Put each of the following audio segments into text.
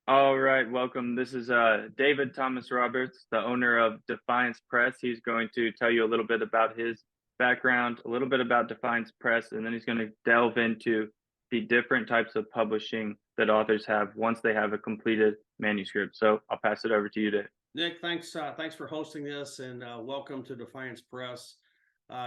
All right, welcome. This is David Thomas Roberts, the owner of Defiance Press. He's going to tell you a little bit about his background, a little bit about Defiance Press, and then he's going to delve into the different types of publishing that authors have once they have a completed manuscript. So I'll pass it over to you, Dave. Nick, thanks for hosting this, and welcome to Defiance Press.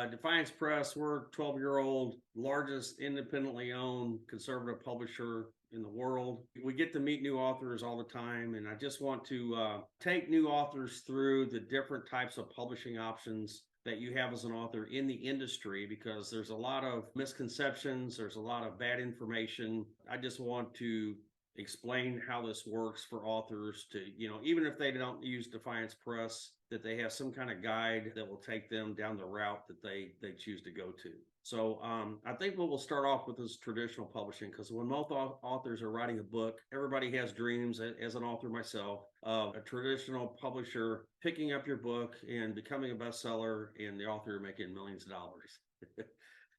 Defiance Press, we're 12-year-old largest independently owned conservative publisher in the world. We get to meet new authors all the time, and I just want to take new authors through the different types of publishing options that you have as an author in the industry, because there's a lot of misconceptions, there's a lot of bad information. I just want to explain how this works for authors to, even if they don't use Defiance Press, that they have some kind of guide that will take them down the route that they choose to go to. So I think what we'll start off with is traditional publishing, because when most authors are writing a book, everybody has dreams, as an author myself, of a traditional publisher picking up your book and becoming a bestseller and the author making millions of dollars.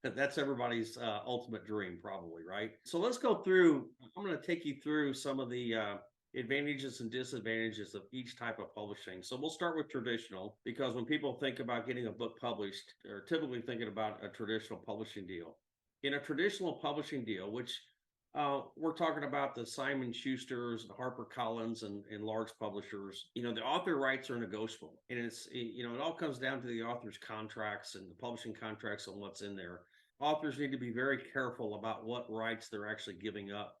That's everybody's ultimate dream, probably, right? So let's go through. I'm going to take you through some of the advantages and disadvantages of each type of publishing. So we'll start with traditional, because when people think about getting a book published, they're typically thinking about a traditional publishing deal. In a traditional publishing deal, which we're talking about the Simon Schusters, the Harper Collins, and large publishers. The author rights are negotiable, and it all comes down to the author's contracts and the publishing contracts and what's in there. Authors need to be very careful about what rights they're actually giving up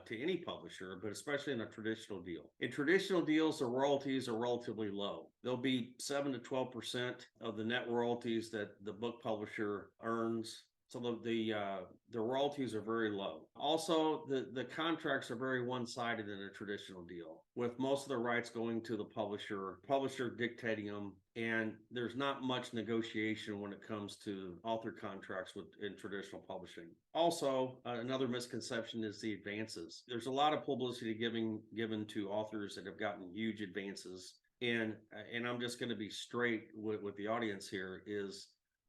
to any publisher, but especially in a traditional deal. In traditional deals, the royalties are relatively low. They'll be 7 to 12% of the net royalties that the book publisher earns. So the royalties are very low. Also, the contracts are very one-sided in a traditional deal, with most of the rights going to the publisher dictating them, and there's not much negotiation when it comes to author contracts in traditional publishing. Also, another misconception is the advances. There's a lot of publicity given to authors that have gotten huge advances, and I'm just going to be straight with the audience here. Is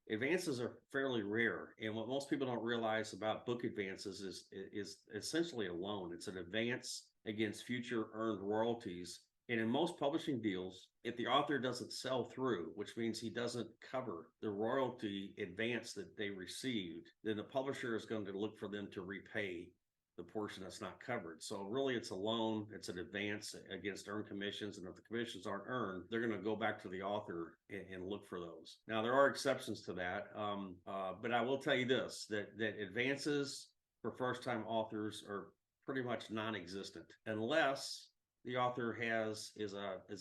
advances are fairly rare, and what most people don't realize about book advances is essentially a loan. It's an advance against future earned royalties. And in most publishing deals, if the author doesn't sell through, which means he doesn't cover the royalty advance that they received, then the publisher is going to look for them to repay the portion that's not covered. So really, it's a loan, it's an advance against earned commissions. And if the commissions aren't earned, they're going to go back to the author and look for those. Now, there are exceptions to that. But I will tell you this, that advances for first-time authors are pretty much non-existent, unless the author is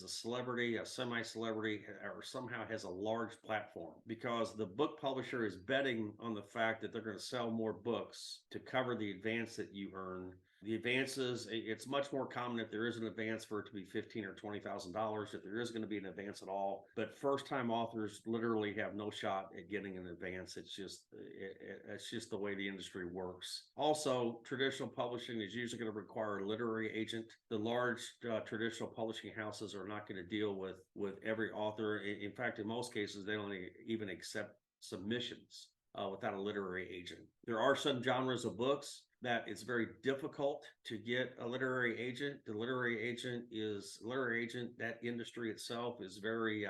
a celebrity, a semi-celebrity, or somehow has a large platform, because the book publisher is betting on the fact that they're going to sell more books to cover the advance that you earn. The advances, it's much more common if there is an advance for it to be $15,000 or $20,000, if there is going to be an advance at all. But first-time authors literally have no shot at getting an advance. It's just the way the industry works. Also, traditional publishing is usually going to require a literary agent. The large traditional publishing houses are not going to deal with every author. In fact, in most cases, they don't even accept submissions without a literary agent. There are some genres of books that it's very difficult to get a literary agent. The literary agent, that industry itself is very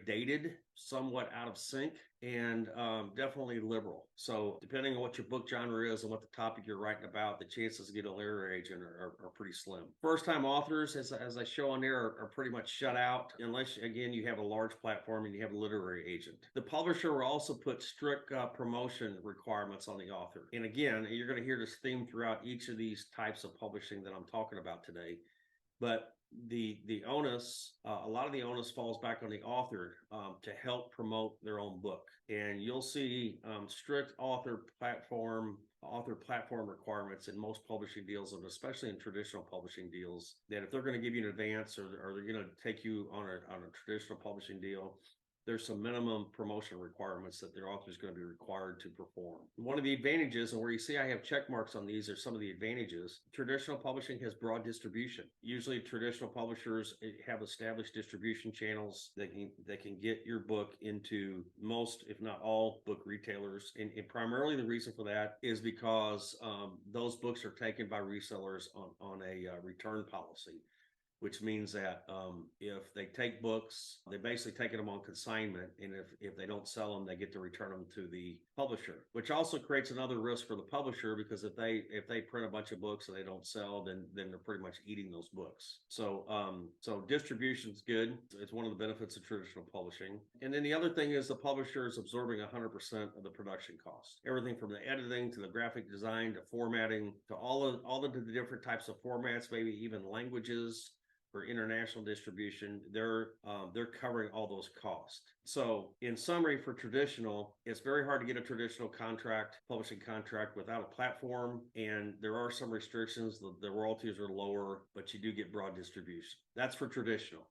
dated, somewhat out of sync, and definitely liberal. So depending on what your book genre is and what the topic you're writing about, the chances to get a literary agent are pretty slim. First-time authors, as I show on there, are pretty much shut out, unless, again, you have a large platform and you have a literary agent. The publisher will also put strict promotion requirements on the author. And again, you're going to hear this theme throughout each of these types of publishing that I'm talking about today. But the onus, a lot of the onus falls back on the author to help promote their own book. And you'll see strict author platform requirements in most publishing deals, and especially in traditional publishing deals, that if they're going to give you an advance, or they're going to take you on a traditional publishing deal, there's some minimum promotion requirements that their author is going to be required to perform. One of the advantages, and where you see I have check marks on these, are some of the advantages. Traditional publishing has broad distribution. Usually traditional publishers have established distribution channels that can get your book into most, if not all, book retailers. And primarily the reason for that is because those books are taken by resellers on a return policy, which means that if they take books, they basically take them on consignment, and if they don't sell them, they get to return them to the publisher, which also creates another risk for the publisher, because if they print a bunch of books and they don't sell, then they're pretty much eating those books. So distribution is good. It's one of the benefits of traditional publishing. And then the other thing is the publisher is absorbing 100% of the production costs. Everything from the editing to the graphic design to formatting to all of the different types of formats, maybe even languages for international distribution, they're covering all those costs. So in summary, for traditional, it's very hard to get a traditional publishing contract without a platform, and there are some restrictions. The royalties are lower, but you do get broad distribution. That's for traditional.